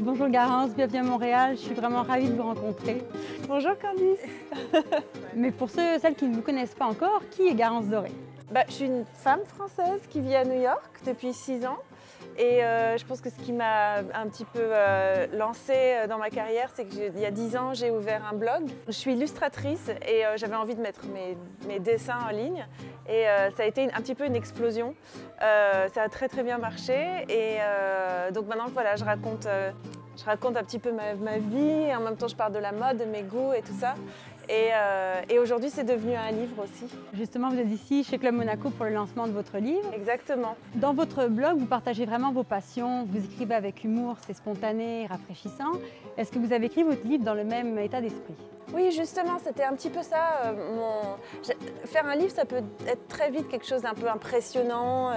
Bonjour Garance, bienvenue à Montréal, je suis vraiment ravie de vous rencontrer. Bonjour Candice. Mais pour celles qui ne vous connaissent pas encore, qui est Garance Doré? Je suis une femme française qui vit à New York depuis 6 ans. Et je pense que ce qui m'a un petit peu lancée dans ma carrière, c'est qu'il y a 10 ans, j'ai ouvert un blog. Je suis illustratrice et j'avais envie de mettre mes dessins en ligne. Et ça a été un petit peu une explosion. Ça a très très bien marché. Et donc maintenant, voilà, je raconte un petit peu ma vie. Et en même temps, je parle de la mode, de mes goûts et tout ça. Et aujourd'hui, c'est devenu un livre aussi. Justement, vous êtes ici chez Club Monaco pour le lancement de votre livre. Exactement. Dans votre blog, vous partagez vraiment vos passions, vous écrivez avec humour, c'est spontané, rafraîchissant. Est-ce que vous avez écrit votre livre dans le même état d'esprit? Oui, justement, c'était un petit peu ça. Faire un livre, ça peut être très vite quelque chose d'un peu impressionnant.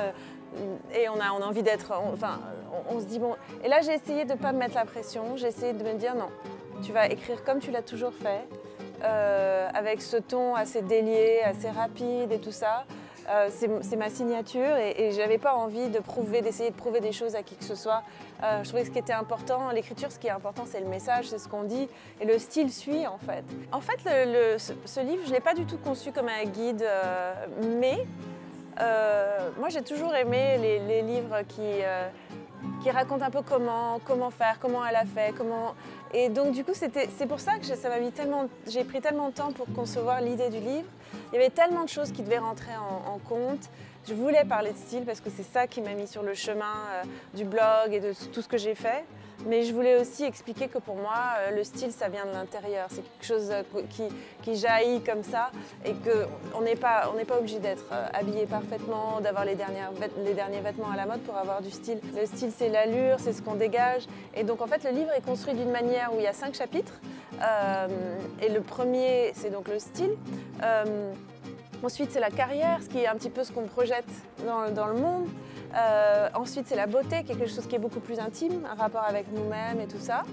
Et on a envie d'être... on se dit bon... Et là, j'ai essayé de ne pas me mettre la pression. J'ai essayé de me dire non, tu vas écrire comme tu l'as toujours fait. Avec ce ton assez délié, assez rapide et tout ça. C'est ma signature et je n'avais pas envie d'essayer de prouver des choses à qui que ce soit. Je trouvais que ce qui était important, l'écriture, ce qui est important, c'est le message, c'est ce qu'on dit et le style suit en fait. En fait, ce livre, je ne l'ai pas du tout conçu comme un guide, mais moi j'ai toujours aimé les livres qui racontent un peu comment faire, comment elle a fait, Et donc du coup, c'est pour ça que j'ai pris tellement de temps pour concevoir l'idée du livre. Il y avait tellement de choses qui devaient rentrer en compte. Je voulais parler de style parce que c'est ça qui m'a mis sur le chemin du blog et de tout ce que j'ai fait. Mais je voulais aussi expliquer que pour moi, le style, ça vient de l'intérieur. C'est quelque chose qui jaillit comme ça et qu'on n'est pas obligé d'être habillé parfaitement, d'avoir les derniers vêtements à la mode pour avoir du style. Le style, c'est l'allure, c'est ce qu'on dégage. Et donc, en fait, le livre est construit d'une manière où il y a 5 chapitres. Et le premier, c'est donc le style. Ensuite, c'est la carrière, ce qui est un petit peu ce qu'on projette dans le monde. Ensuite, c'est la beauté, quelque chose qui est beaucoup plus intime, un rapport avec nous-mêmes et tout ça.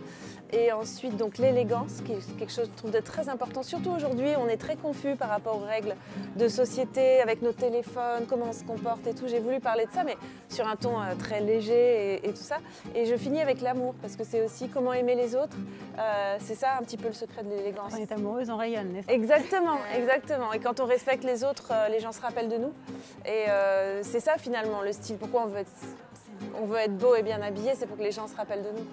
Et ensuite, donc l'élégance, qui est quelque chose, je trouve, de très important. Surtout aujourd'hui, on est très confus par rapport aux règles de société, avec nos téléphones, comment on se comporte et tout. J'ai voulu parler de ça, mais sur un ton très léger et tout ça. Et je finis avec l'amour, parce que c'est aussi comment aimer les autres. C'est ça un petit peu le secret de l'élégance. On est amoureuse, on rayonne, n'est-ce pas? Exactement, exactement. Et quand on respecte les autres, les gens se rappellent de nous. Et c'est ça finalement le style. Pourquoi on veut être beau et bien habillé, c'est pour que les gens se rappellent de nous.